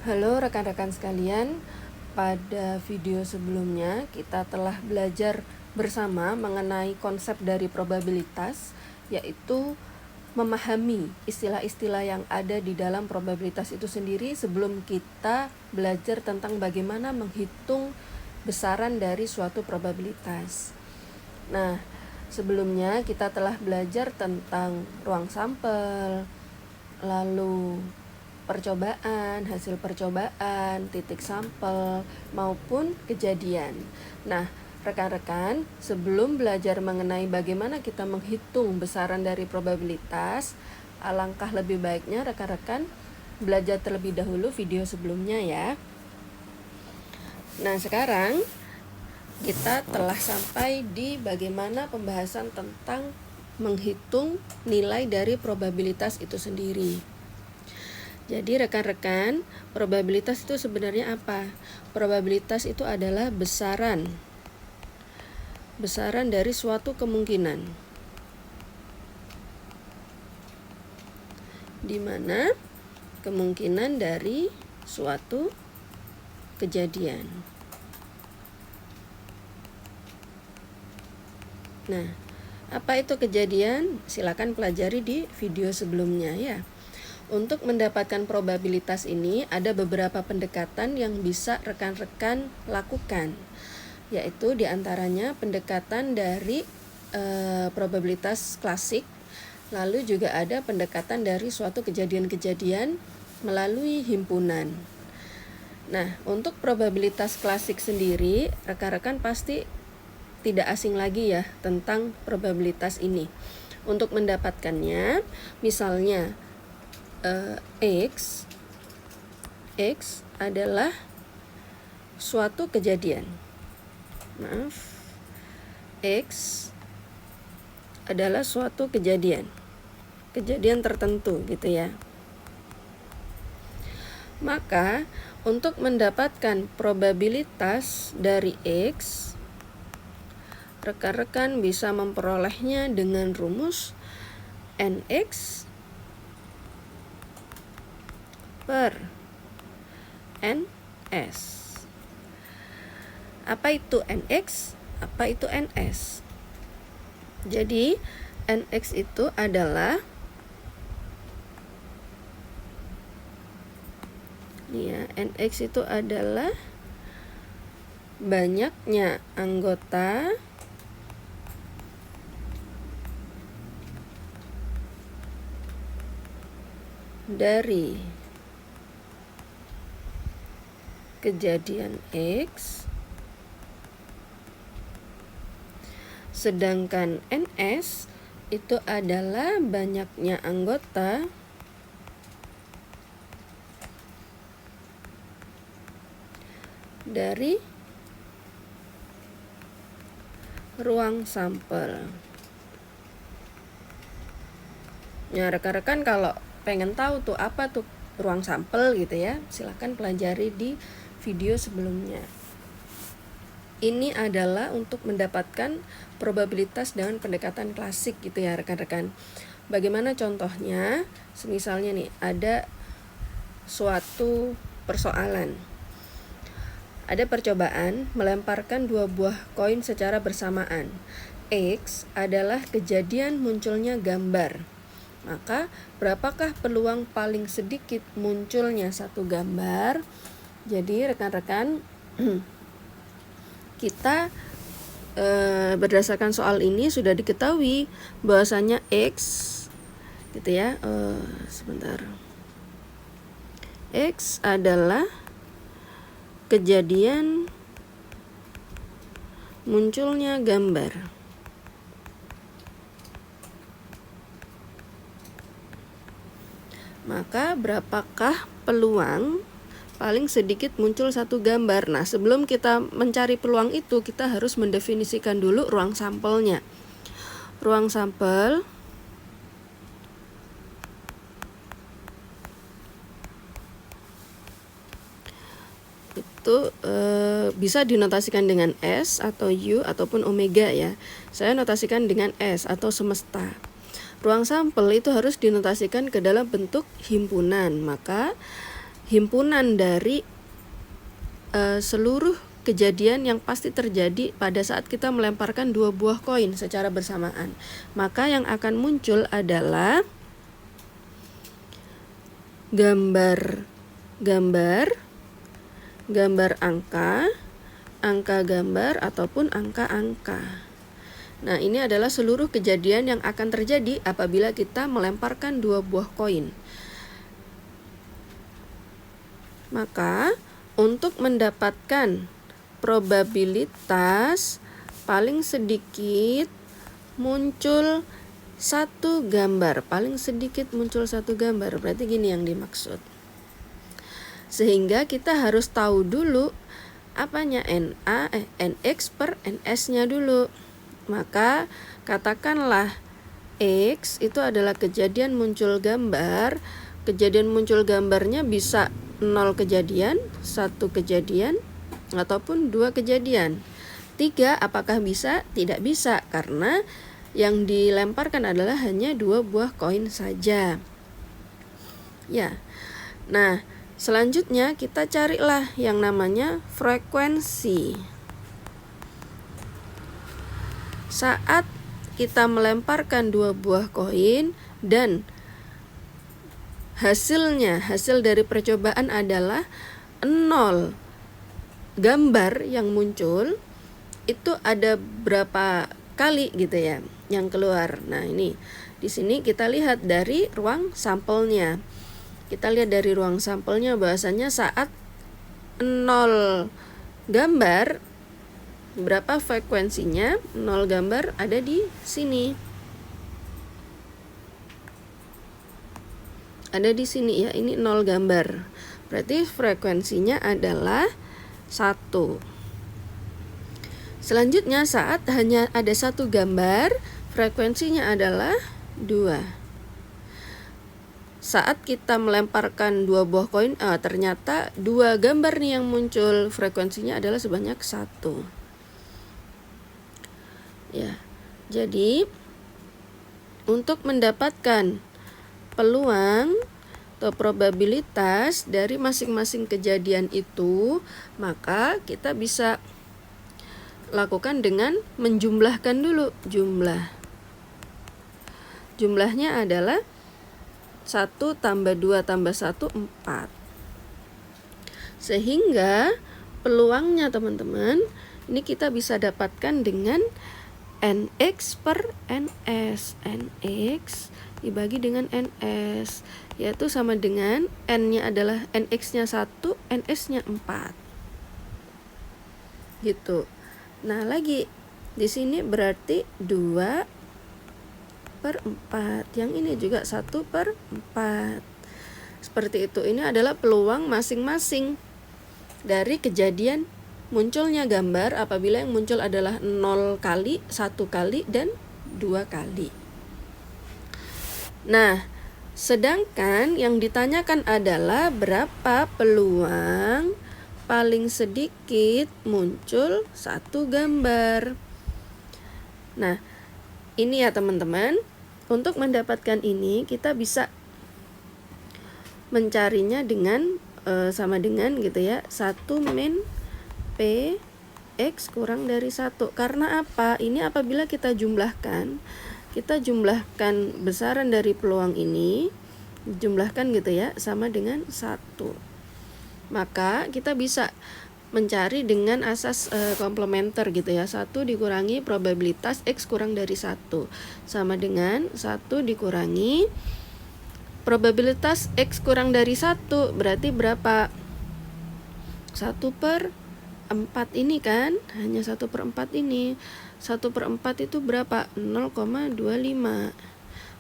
Halo rekan-rekan sekalian, pada video sebelumnya kita telah belajar bersama mengenai konsep dari probabilitas, yaitu memahami istilah-istilah yang ada di dalam probabilitas itu sendiri sebelum kita belajar tentang bagaimana menghitung besaran dari suatu probabilitas. Nah, sebelumnya kita telah belajar tentang ruang sampel, lalu percobaan, hasil percobaan, titik sampel, maupun kejadian. Nah, rekan-rekan, sebelum belajar mengenai bagaimana kita menghitung besaran dari probabilitas, alangkah lebih baiknya rekan-rekan belajar terlebih dahulu video sebelumnya ya. Nah, sekarang kita telah sampai di bagaimana pembahasan tentang menghitung nilai dari probabilitas itu sendiri. Jadi rekan-rekan, probabilitas itu sebenarnya apa? Probabilitas itu adalah besaran dari suatu kemungkinan, di mana kemungkinan dari suatu kejadian. Nah, apa itu kejadian? Silakan pelajari di video sebelumnya ya. Untuk mendapatkan probabilitas ini ada beberapa pendekatan yang bisa rekan-rekan lakukan, yaitu diantaranya pendekatan dari probabilitas klasik, lalu juga ada pendekatan dari suatu kejadian-kejadian melalui himpunan. Nah, untuk probabilitas klasik sendiri, rekan-rekan pasti tidak asing lagi ya tentang probabilitas ini. Untuk mendapatkannya, misalnya X adalah suatu kejadian. X adalah suatu kejadian tertentu gitu ya. Maka untuk mendapatkan probabilitas dari X, rekan-rekan bisa memperolehnya dengan rumus NX per NS. Apa itu NX? Apa itu NS? Jadi NX itu adalah NX itu adalah banyaknya anggota dari kejadian X, sedangkan NS itu adalah banyaknya anggota dari ruang sampel. Nah, rekan-rekan kalau pengen tahu tuh apa tuh ruang sampel gitu ya, silakan pelajari di video sebelumnya. Ini adalah untuk mendapatkan probabilitas dengan pendekatan klasik gitu ya rekan-rekan. Bagaimana contohnya? Misalnya nih, ada suatu persoalan. Ada percobaan melemparkan 2 buah koin secara bersamaan. X adalah kejadian munculnya gambar. Maka berapakah peluang paling sedikit munculnya satu gambar? Jadi rekan-rekan, kita berdasarkan soal ini sudah diketahui bahwasanya X gitu ya. X adalah kejadian munculnya gambar. Maka berapakah peluang paling sedikit muncul satu gambar? Nah, sebelum kita mencari peluang itu, kita harus mendefinisikan dulu ruang sampelnya. Ruang sampel itu bisa dinotasikan dengan S atau U ataupun omega ya. Saya notasikan dengan S atau semesta. Ruang sampel itu harus dinotasikan ke dalam bentuk himpunan. Maka himpunan dari seluruh kejadian yang pasti terjadi pada saat kita melemparkan dua buah koin secara bersamaan. Maka yang akan muncul adalah gambar angka gambar ataupun angka-angka. Nah, ini adalah seluruh kejadian yang akan terjadi apabila kita melemparkan dua buah koin. Maka, untuk mendapatkan probabilitas paling sedikit muncul satu gambar, berarti gini yang dimaksud. Sehingga kita harus tahu dulu apanya NX per NS-nya dulu. Maka katakanlah X itu adalah kejadian muncul gambar. Kejadian muncul gambarnya bisa 0 kejadian, 1 kejadian, ataupun 2 kejadian. 3 apakah bisa? Tidak bisa, karena yang dilemparkan adalah hanya 2 buah koin saja. Ya. Nah, selanjutnya kita carilah yang namanya frekuensi. Saat kita melemparkan 2 buah koin dan hasil dari percobaan adalah 0 gambar yang muncul, itu ada berapa kali gitu ya yang keluar. Nah, ini di sini kita lihat dari ruang sampelnya. Bahwasanya saat 0 gambar, berapa frekuensinya? 0 gambar ada di sini. Ada di sini ya, ini 0 gambar. Berarti frekuensinya adalah 1. Selanjutnya saat hanya ada 1 gambar, frekuensinya adalah 2. Saat kita melemparkan 2 buah koin, ternyata 2 gambar nih yang muncul, frekuensinya adalah sebanyak 1. Ya, jadi untuk mendapatkan peluang atau probabilitas dari masing-masing kejadian itu, maka kita bisa lakukan dengan menjumlahkan dulu jumlahnya adalah 1 tambah 2 tambah 1, 4. Sehingga peluangnya teman-teman, ini kita bisa dapatkan dengan NX per NS. NX dibagi dengan NS, yaitu sama dengan N-nya adalah NX-nya 1, NS-nya 4. Gitu. Nah, lagi di sini berarti 2 per 4. Yang ini juga 1 per 4. Seperti itu. Ini adalah peluang masing-masing dari kejadian munculnya gambar apabila yang muncul adalah 0 kali, 1 kali, dan 2 kali. Nah, sedangkan yang ditanyakan adalah berapa peluang paling sedikit muncul 1 gambar. Nah, ini ya teman-teman, untuk mendapatkan ini kita bisa mencarinya dengan sama dengan gitu ya, 1 min P X kurang dari 1. Karena apa? Ini apabila kita jumlahkan besaran dari peluang ini, jumlahkan gitu ya, sama dengan 1. Maka kita bisa mencari dengan asas komplementer gitu ya. 1 dikurangi probabilitas X kurang dari 1 sama dengan 1 dikurangi probabilitas X kurang dari 1, berarti berapa? 1 per 4 ini kan, hanya 1 per 4 ini. 1 per 4 itu berapa? 0,25.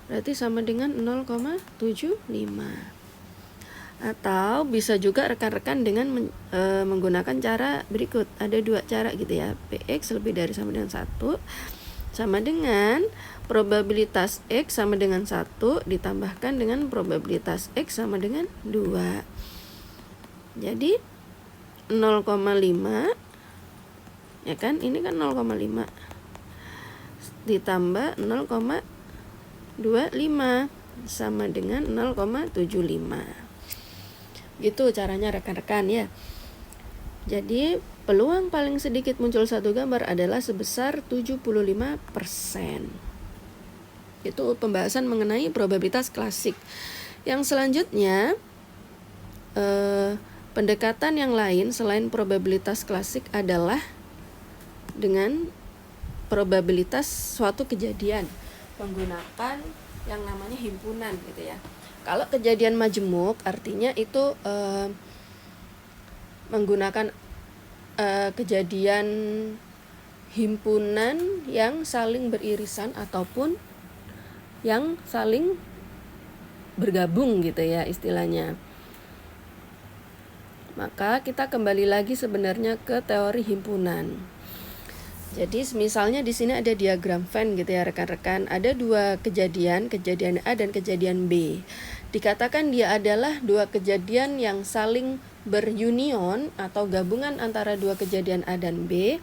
Berarti sama dengan 0,75. Atau bisa juga rekan-rekan dengan menggunakan cara berikut. Ada 2 cara gitu ya. PX lebih dari sama dengan 1 sama dengan probabilitas X sama dengan 1 ditambahkan dengan probabilitas X sama dengan 2. Jadi 0,5 ya kan, ini kan 0,5 ditambah 0,25 sama dengan 0,75. Itu caranya rekan-rekan ya. Jadi peluang paling sedikit muncul satu gambar adalah sebesar 75%. Itu pembahasan mengenai probabilitas klasik. Yang selanjutnya, pendekatan yang lain selain probabilitas klasik adalah dengan probabilitas suatu kejadian menggunakan yang namanya himpunan gitu ya. Kalau kejadian majemuk artinya itu menggunakan kejadian himpunan yang saling beririsan ataupun yang saling bergabung gitu ya istilahnya. Maka kita kembali lagi sebenarnya ke teori himpunan. Jadi misalnya di sini ada diagram Venn gitu ya rekan-rekan. Ada dua kejadian A dan kejadian B. Dikatakan dia adalah dua kejadian yang saling berunion atau gabungan antara dua kejadian A dan B.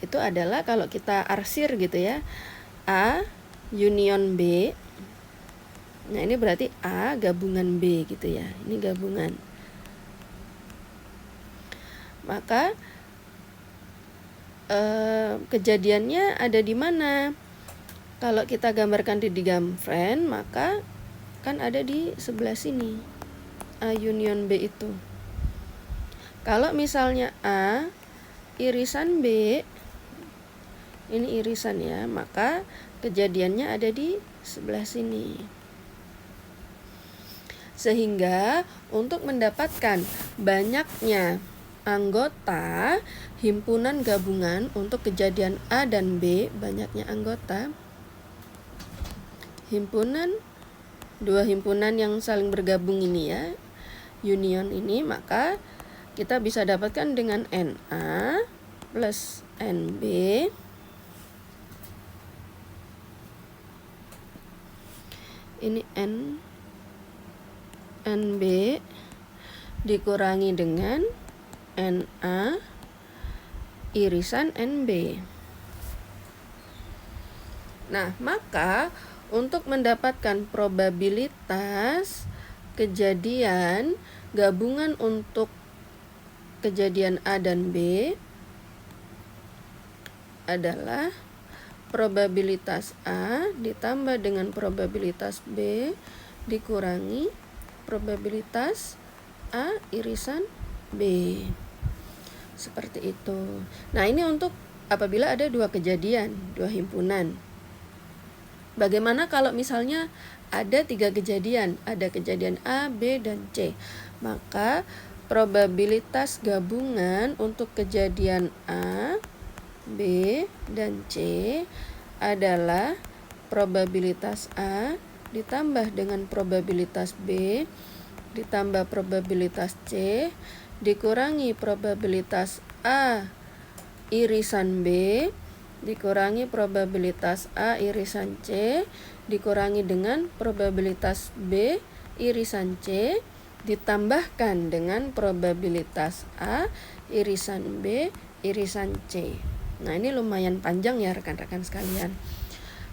Itu adalah kalau kita arsir gitu ya, A union B. Nah ini berarti A gabungan B gitu ya. Ini gabungan. Maka kejadiannya ada di mana? Kalau kita gambarkan di diagram Venn, maka kan ada di sebelah sini A union B itu. Kalau misalnya A irisan B, ini irisan ya, maka kejadiannya ada di sebelah sini. Sehingga untuk mendapatkan banyaknya anggota himpunan gabungan untuk kejadian A dan B, banyaknya anggota himpunan, dua himpunan yang saling bergabung ini ya, union ini, maka kita bisa dapatkan dengan NA plus NB ini NB dikurangi dengan NA irisan NB. Nah, maka untuk mendapatkan probabilitas kejadian gabungan untuk kejadian A dan B adalah probabilitas A ditambah dengan probabilitas B dikurangi probabilitas A irisan B. Seperti itu. Nah, ini untuk apabila ada dua kejadian, dua himpunan. Bagaimana kalau misalnya ada 3 kejadian, ada kejadian A, B, dan C? Maka probabilitas gabungan untuk kejadian A, B, dan C adalah probabilitas A ditambah dengan probabilitas B ditambah probabilitas C dikurangi probabilitas A irisan B dikurangi probabilitas A irisan C dikurangi dengan probabilitas B irisan C ditambahkan dengan probabilitas A irisan B irisan C. Nah, ini lumayan panjang ya rekan-rekan sekalian.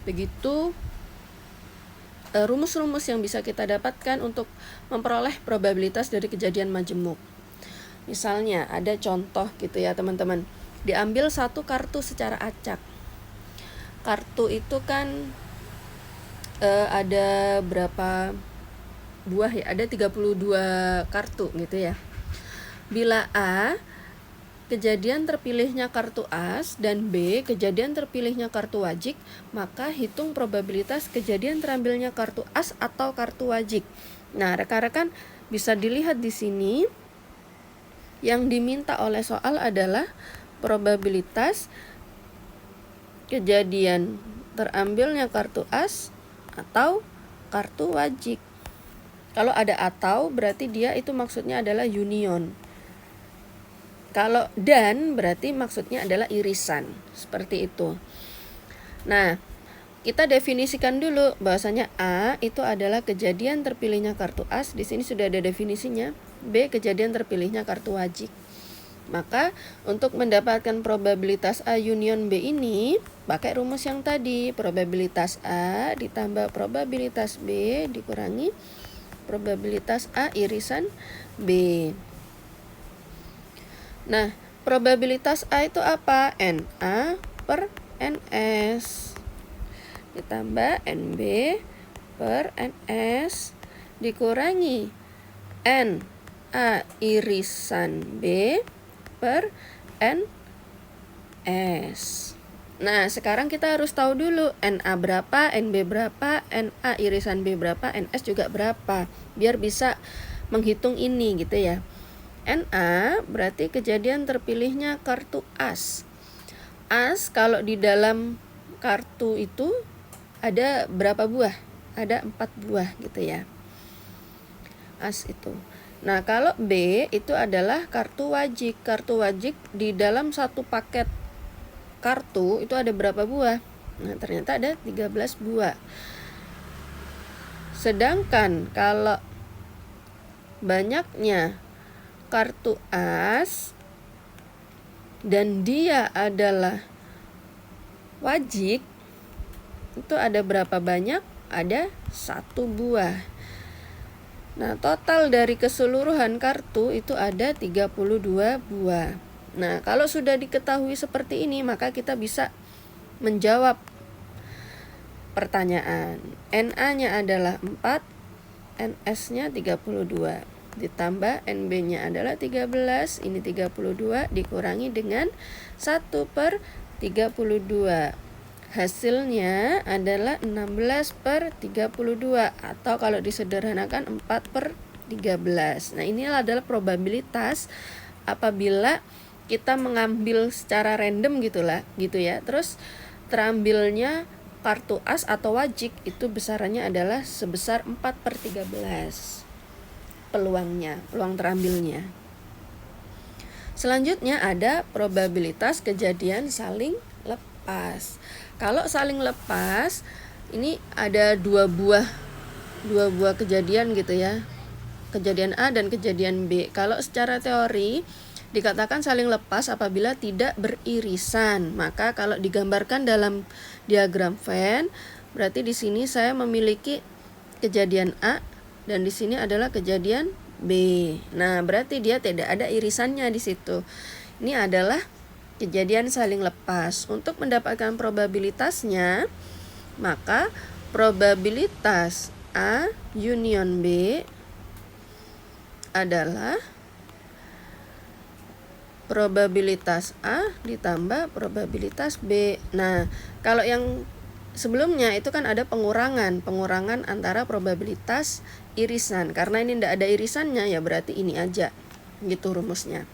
Begitu rumus-rumus yang bisa kita dapatkan untuk memperoleh probabilitas dari kejadian majemuk. Misalnya ada contoh gitu ya teman-teman, diambil satu kartu secara acak. Kartu itu kan ada berapa buah ya, ada 32 kartu gitu ya. Bila A kejadian terpilihnya kartu as dan B kejadian terpilihnya kartu wajik, maka hitung probabilitas kejadian terambilnya kartu as atau kartu wajik. Nah, rekan-rekan bisa dilihat di sini yang diminta oleh soal adalah probabilitas kejadian terambilnya kartu as atau kartu wajik. Kalau ada atau berarti dia itu maksudnya adalah union. Kalau dan berarti maksudnya adalah irisan. Seperti itu. Nah, kita definisikan dulu bahwasanya A itu adalah kejadian terpilihnya kartu as. Di sini sudah ada definisinya. B kejadian terpilihnya kartu wajik. Maka untuk mendapatkan probabilitas A union B ini pakai rumus yang tadi, probabilitas A ditambah probabilitas B dikurangi Probabilitas A irisan B. Nah, probabilitas A itu apa? NA per NS ditambah NB per NS dikurangi NA irisan B per NS. Nah, sekarang kita harus tahu dulu NA berapa, NB berapa, NA irisan B berapa, NS juga berapa, biar bisa menghitung ini gitu ya. NA berarti kejadian terpilihnya kartu as. As kalau di dalam kartu itu ada berapa buah? Ada 4 buah gitu ya. As itu. Nah, kalau B itu adalah kartu wajik. Kartu wajik di dalam satu paket kartu itu ada berapa buah? Nah, ternyata ada 13 buah. Sedangkan kalau banyaknya kartu as dan dia adalah wajik, itu ada berapa banyak? Ada 1 buah. Nah, total dari keseluruhan kartu itu ada 32 buah. Nah, kalau sudah diketahui seperti ini, maka kita bisa menjawab pertanyaan. NA-nya adalah 4, NS-nya 32. Ditambah NB-nya adalah 13, ini 32 dikurangi dengan 1/32. Hasilnya adalah 16/32 atau kalau disederhanakan 4/13. Nah, ini adalah probabilitas apabila kita mengambil secara random gitu ya. Terus terambilnya kartu as atau wajik itu besarannya adalah sebesar 4/13. Peluang terambilnya. Selanjutnya ada probabilitas kejadian saling lepas. Kalau saling lepas, ini ada dua buah kejadian gitu ya. Kejadian A dan kejadian B. Kalau secara teori dikatakan saling lepas apabila tidak beririsan. Maka kalau digambarkan dalam diagram Venn, berarti di sini saya memiliki kejadian A dan di sini adalah kejadian B. Nah, berarti dia tidak ada irisannya di situ. Ini adalah kejadian saling lepas. Untuk mendapatkan probabilitasnya, maka probabilitas A union B adalah probabilitas A ditambah probabilitas B. Nah, kalau yang sebelumnya itu kan ada pengurangan antara probabilitas irisan. Karena ini tidak ada irisannya, ya berarti ini aja. Gitu rumusnya.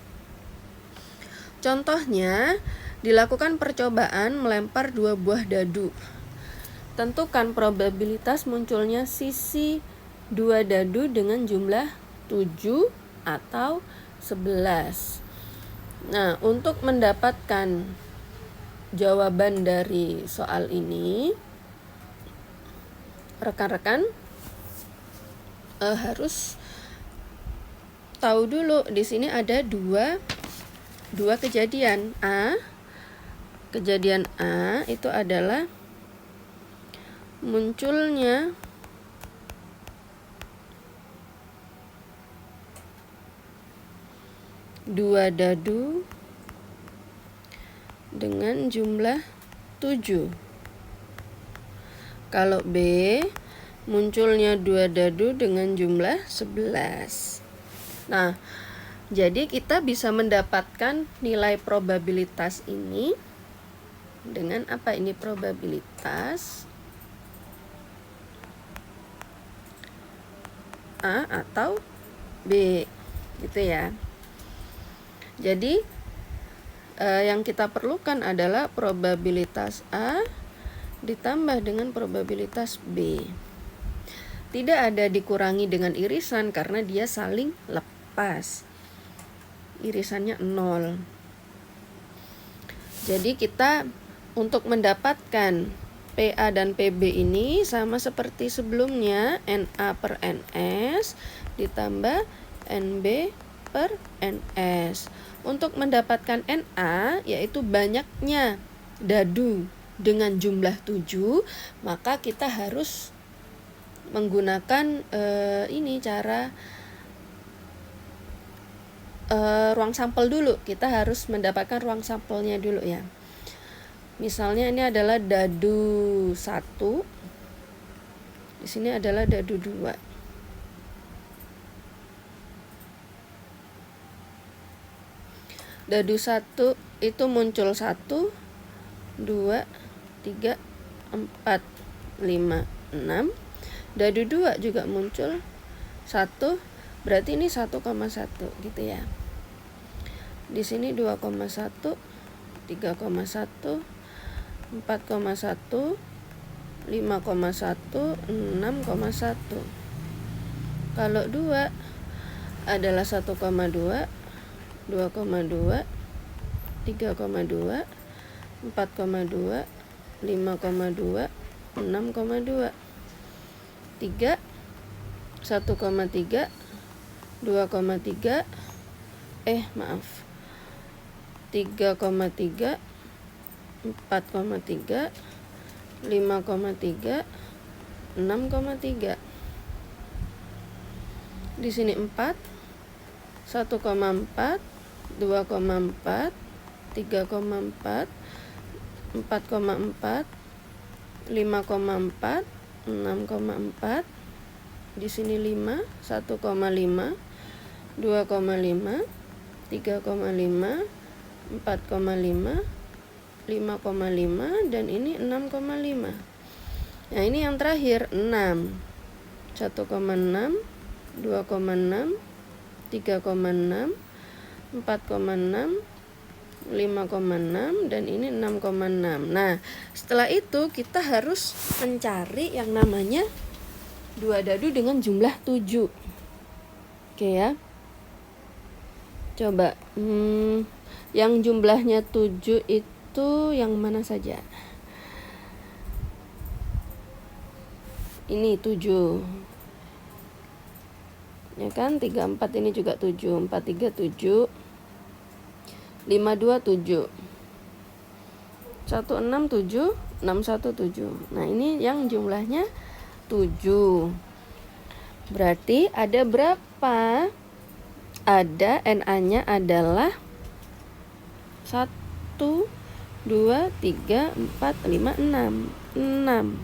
Contohnya, dilakukan percobaan melempar 2 buah dadu. Tentukan probabilitas munculnya sisi 2 dadu dengan jumlah 7 atau 11. Nah, untuk mendapatkan jawaban dari soal ini, rekan-rekan harus tahu dulu di sini ada dua kejadian A. Kejadian A itu adalah munculnya dua dadu dengan jumlah 7. Kalau B, munculnya 2 dadu dengan jumlah 11. Nah, jadi kita bisa mendapatkan nilai probabilitas ini dengan apa? Ini probabilitas A atau B, gitu ya. Jadi yang kita perlukan adalah probabilitas A ditambah dengan probabilitas B. Tidak ada dikurangi dengan irisan karena dia saling lepas. Irisannya 0. Jadi kita untuk mendapatkan PA dan PB ini sama seperti sebelumnya, NA per NS ditambah NB per NS. Untuk mendapatkan NA, yaitu banyaknya dadu dengan jumlah 7, maka kita harus menggunakan ini cara ruang sampel dulu. Kita harus mendapatkan ruang sampelnya dulu ya. Misalnya ini adalah dadu 1. Di sini adalah dadu 2. Dadu 1 itu muncul 1, 2, 3, 4, 5, 6. Dadu 2 juga muncul 1, berarti ini 1,1 gitu ya. Di sini 2,1, 3,1, 4,1, 5,1, 6,1. Kalau 2 adalah 1,2, 2,2, 3,2, 4,2, 5,2, 6,2. 3, 1,3, 2,3, 3,3, 4,3, 5,3, 6,3. Di sini 4, 1,4, 2,4, 3,4, 4,4, 5,4, 6,4. Di sini 5, 1,5, 2,5, 3,5, 4,5, 5,5, dan ini 6,5. Nah, ini yang terakhir 6. 1,6, 2,6, 3,6, 4,6, 5,6, dan ini 6,6. Nah, setelah itu kita harus mencari yang namanya dua dadu dengan jumlah 7. Oke ya. Coba yang jumlahnya 7 itu yang mana saja? Ini 7. Ya kan, 34 ini juga 7, 43 7, 52 7, 16 7, 61 7. Nah, ini yang jumlahnya 7. Berarti ada berapa? Ada NA-nya adalah 1, 2, 3, 4, 5, 6. 6.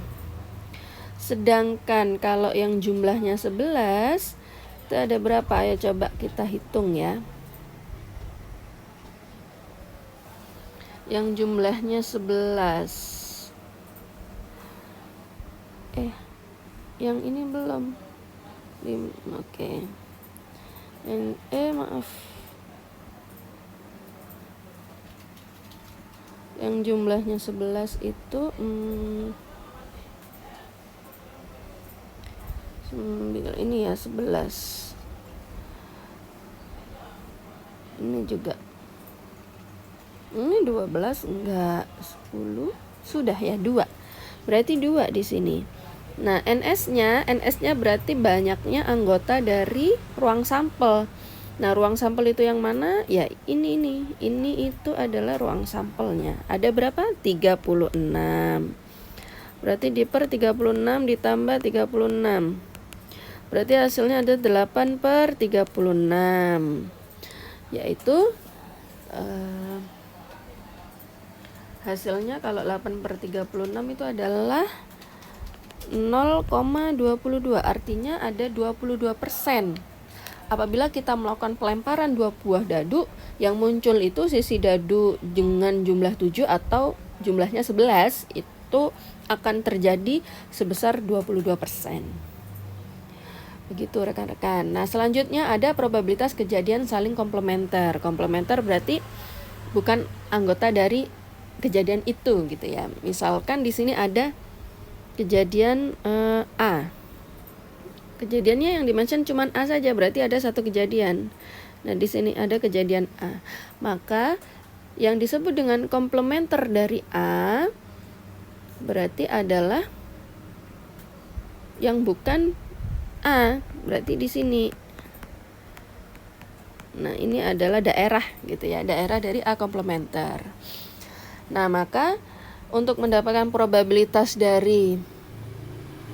Sedangkan kalau yang jumlahnya 11, itu ada berapa? Ayo coba kita hitung ya. Yang jumlahnya 11. Yang ini belum. Oke. Maaf. Yang jumlahnya 11 itu ini ya 11. Ini juga. Ini 12 enggak, 10. Sudah ya 2. Berarti 2 di sini. Nah, NS-nya berarti banyaknya anggota dari ruang sampel. Nah, ruang sampel itu yang mana? Ya, ini. Ini itu adalah ruang sampelnya. Ada berapa? 36. Berarti diper 36 ditambah 36. Berarti hasilnya ada 8/36. Yaitu hasilnya kalau 8/36 itu adalah 0,22. Artinya ada 22%. Apabila kita melakukan pelemparan 2 buah dadu, yang muncul itu sisi dadu dengan jumlah 7 atau jumlahnya 11, itu akan terjadi sebesar 22%. Begitu rekan-rekan. Nah, selanjutnya ada probabilitas kejadian saling komplementer. Komplementer berarti bukan anggota dari kejadian itu gitu ya. Misalkan di sini ada kejadian A. Kejadiannya yang dimention cuma A saja, berarti ada satu kejadian. Nah, di sini ada kejadian A. Maka yang disebut dengan komplementer dari A berarti adalah yang bukan A, berarti di sini. Nah, ini adalah daerah gitu ya, daerah dari A komplementer. Nah, maka untuk mendapatkan probabilitas dari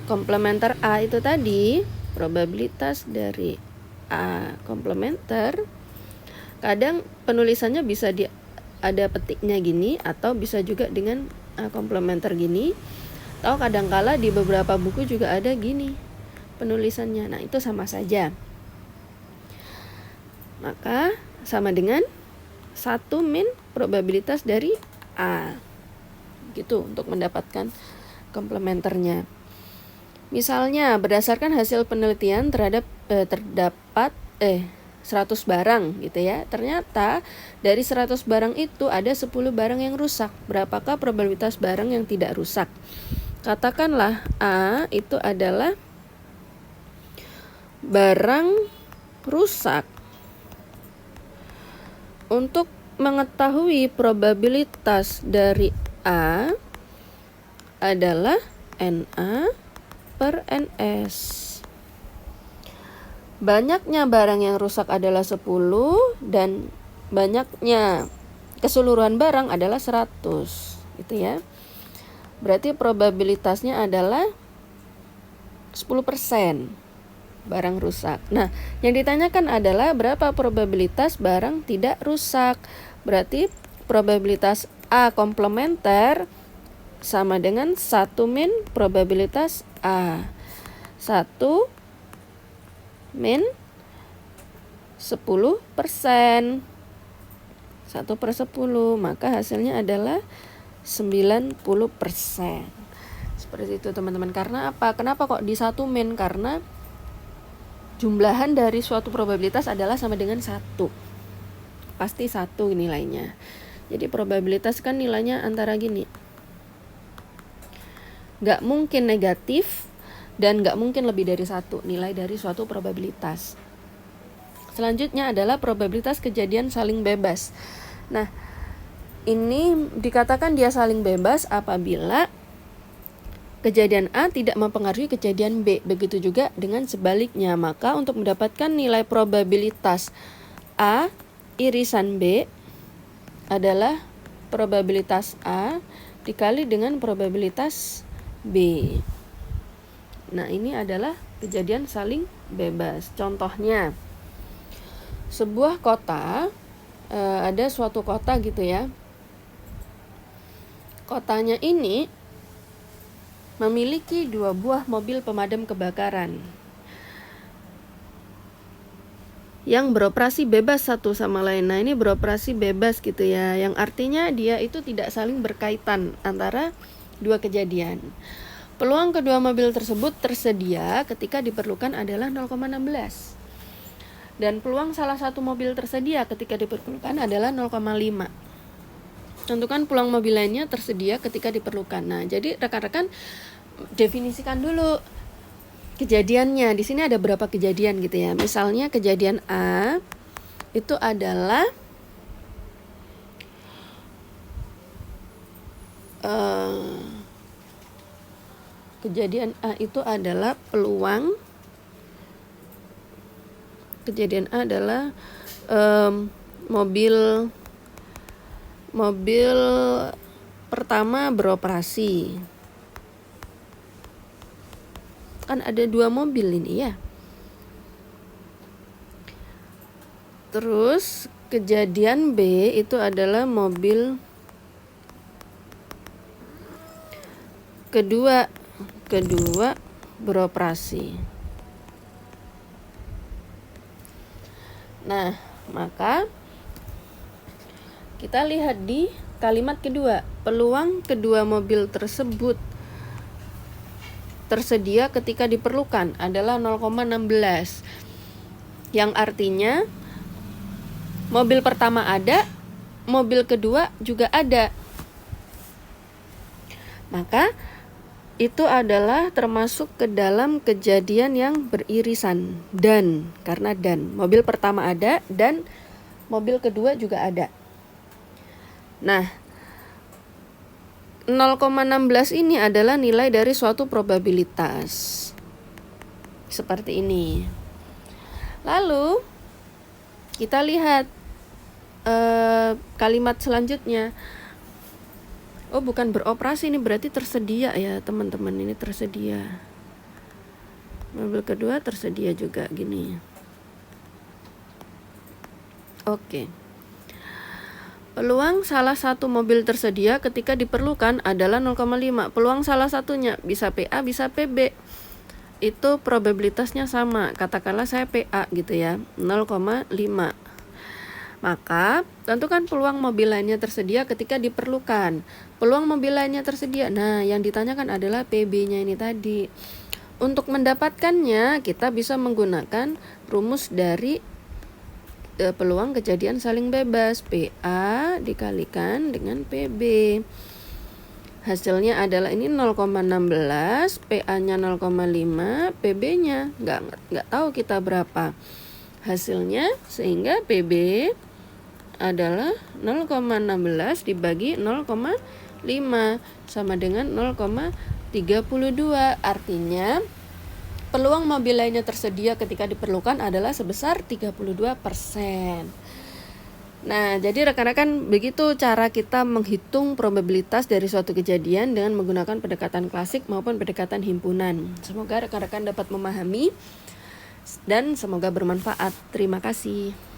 komplementer A itu tadi, probabilitas dari A komplementer, kadang penulisannya bisa ada petiknya gini, atau bisa juga dengan A komplementer gini, atau kadangkala di beberapa buku juga ada gini penulisannya. Nah, itu sama saja. Maka sama dengan 1 min probabilitas dari A. Gitu untuk mendapatkan komplementernya. Misalnya berdasarkan hasil penelitian terdapat 100 barang gitu ya. Ternyata dari 100 barang itu ada 10 barang yang rusak. Berapakah probabilitas barang yang tidak rusak? Katakanlah A itu adalah barang rusak. Untuk mengetahui probabilitas dari A adalah NA per NS. Banyaknya barang yang rusak adalah 10 dan banyaknya keseluruhan barang adalah 100 gitu ya. Berarti probabilitasnya adalah 10% barang rusak. Nah, yang ditanyakan adalah berapa probabilitas barang tidak rusak. Berarti probabilitas A komplementer sama dengan 1 min probabilitas A. 1 min 10%. 1/10, maka hasilnya adalah 90%. Seperti itu teman-teman. Karena apa? Kenapa kok di 1 min? Karena jumlahan dari suatu probabilitas adalah sama dengan 1. Pasti 1 nilainya. Jadi probabilitas kan nilainya antara gini. Gak mungkin negatif dan gak mungkin lebih dari 1 nilai dari suatu probabilitas. Selanjutnya adalah probabilitas kejadian saling bebas. Nah, ini dikatakan dia saling bebas apabila kejadian A tidak mempengaruhi kejadian B. Begitu juga dengan sebaliknya. Maka untuk mendapatkan nilai probabilitas A irisan B adalah probabilitas A dikali dengan probabilitas B. Nah, ini adalah kejadian saling bebas. Contohnya, sebuah kota, ada suatu kota gitu ya. Kotanya ini memiliki 2 buah mobil pemadam kebakaran yang beroperasi bebas satu sama lain. Nah, ini beroperasi bebas gitu ya, yang artinya dia itu tidak saling berkaitan antara 2 kejadian. Peluang kedua mobil tersebut tersedia ketika diperlukan adalah 0,16. Dan peluang salah satu mobil tersedia ketika diperlukan adalah 0,5. Tentukan peluang mobil lainnya tersedia ketika diperlukan. Nah, jadi rekan-rekan definisikan dulu kejadiannya. Di sini ada berapa kejadian gitu ya. Misalnya kejadian A itu adalah peluang. Kejadian A adalah mobil pertama beroperasi. Kan ada 2 mobil ini ya. Terus kejadian B itu adalah mobil kedua beroperasi. Nah, maka kita lihat di kalimat kedua, peluang kedua mobil tersebut tersedia ketika diperlukan adalah 0,16. Yang artinya mobil pertama ada, mobil kedua juga ada. Maka itu adalah termasuk ke dalam kejadian yang beririsan dan, karena dan mobil pertama ada dan mobil kedua juga ada. Nah, 0,16 ini adalah nilai dari suatu probabilitas seperti ini. Lalu kita lihat kalimat selanjutnya. Oh, bukan beroperasi, ini berarti tersedia ya teman-teman, ini tersedia. Mobil kedua tersedia juga gini. Oke. Peluang salah satu mobil tersedia ketika diperlukan adalah 0,5. Peluang salah satunya bisa PA, bisa PB. Itu probabilitasnya sama. Katakanlah saya PA gitu ya, 0,5. Maka tentukan peluang mobil lainnya tersedia ketika diperlukan. Peluang mobil lainnya tersedia. Nah, yang ditanyakan adalah PB-nya ini tadi. Untuk mendapatkannya, kita bisa menggunakan rumus dari peluang kejadian saling bebas, PA dikalikan dengan PB. Hasilnya adalah ini 0,16, PA-nya 0,5, PB-nya nggak tahu kita berapa. Hasilnya sehingga PB adalah 0,16 dibagi 0,5 sama dengan 0,32. Artinya peluang mobil lainnya tersedia ketika diperlukan adalah sebesar 32%. Nah, jadi rekan-rekan begitu cara kita menghitung probabilitas dari suatu kejadian dengan menggunakan pendekatan klasik maupun pendekatan himpunan. Semoga rekan-rekan dapat memahami dan semoga bermanfaat. Terima kasih.